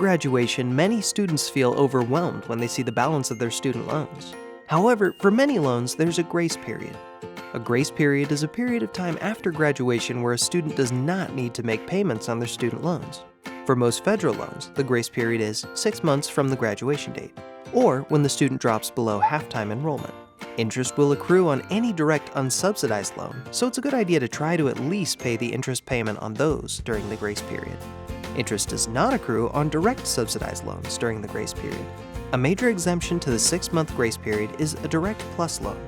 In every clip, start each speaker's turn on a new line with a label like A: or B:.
A: graduation, many students feel overwhelmed when they see the balance of their student loans. However, for many loans, there's a grace period. A grace period is a period of time after graduation where a student does not need to make payments on their student loans. For most federal loans, the grace period is 6 months from the graduation date, or when the student drops below half-time enrollment. Interest will accrue on any direct unsubsidized loan, so it's a good idea to try to at least pay the interest payment on those during the grace period. Interest does not accrue on direct subsidized loans during the grace period. A major exemption to the 6-month grace period is a Direct Plus loan.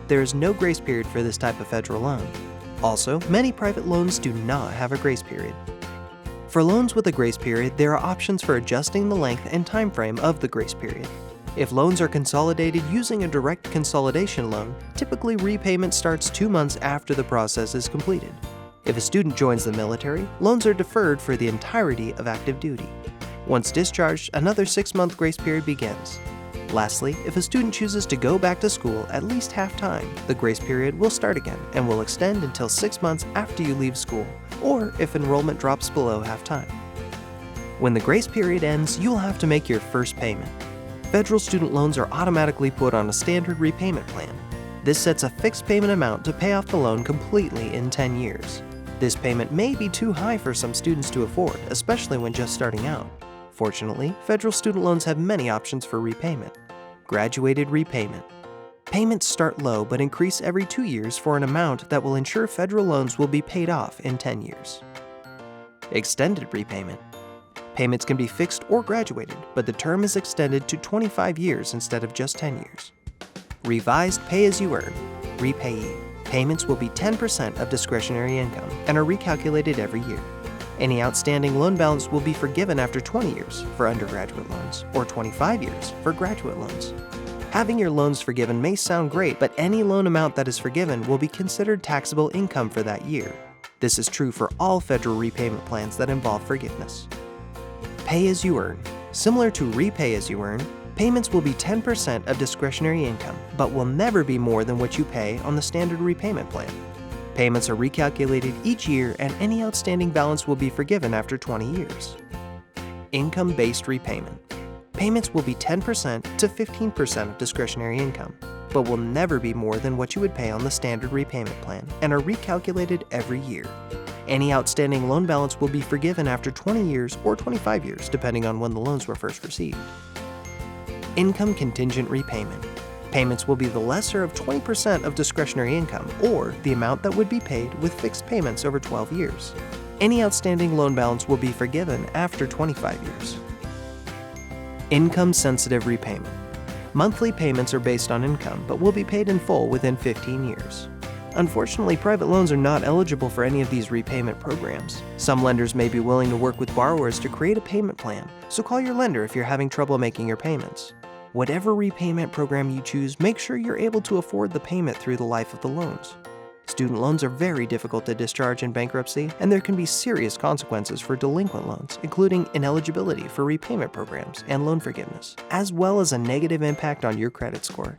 A: There is no grace period for this type of federal loan. Also, many private loans do not have a grace period. For loans with a grace period, there are options for adjusting the length and time frame of the grace period. If loans are consolidated using a direct consolidation loan, typically repayment starts 2 months after the process is completed. If a student joins the military, loans are deferred for the entirety of active duty. Once discharged, another 6-month grace period begins. Lastly, if a student chooses to go back to school at least half-time, the grace period will start again and will extend until 6 months after you leave school, or if enrollment drops below half-time. When the grace period ends, you'll have to make your first payment. Federal student loans are automatically put on a standard repayment plan. This sets a fixed payment amount to pay off the loan completely in 10 years. This payment may be too high for some students to afford, especially when just starting out. Fortunately, federal student loans have many options for repayment. Graduated repayment. Payments start low but increase every 2 years for an amount that will ensure federal loans will be paid off in 10 years. Extended repayment. Payments can be fixed or graduated, but the term is extended to 25 years instead of just 10 years. Revised pay-as-you-earn. Repayee. Payments will be 10% of discretionary income and are recalculated every year. Any outstanding loan balance will be forgiven after 20 years for undergraduate loans or 25 years for graduate loans. Having your loans forgiven may sound great, but any loan amount that is forgiven will be considered taxable income for that year. This is true for all federal repayment plans that involve forgiveness. Pay-as-you-earn. Similar to repay-as-you-earn, payments will be 10% of discretionary income, but will never be more than what you pay on the standard repayment plan. Payments are recalculated each year and any outstanding balance will be forgiven after 20 years. Income-based repayment. Payments will be 10% to 15% of discretionary income, but will never be more than what you would pay on the standard repayment plan and are recalculated every year. Any outstanding loan balance will be forgiven after 20 years or 25 years, depending on when the loans were first received. Income contingent repayment. Payments will be the lesser of 20% of discretionary income, or the amount that would be paid with fixed payments over 12 years. Any outstanding loan balance will be forgiven after 25 years. Income-sensitive repayment. Monthly payments are based on income, but will be paid in full within 15 years. Unfortunately, private loans are not eligible for any of these repayment programs. Some lenders may be willing to work with borrowers to create a payment plan, so call your lender if you're having trouble making your payments. Whatever repayment program you choose, make sure you're able to afford the payment through the life of the loans. Student loans are very difficult to discharge in bankruptcy, and there can be serious consequences for delinquent loans, including ineligibility for repayment programs and loan forgiveness, as well as a negative impact on your credit score.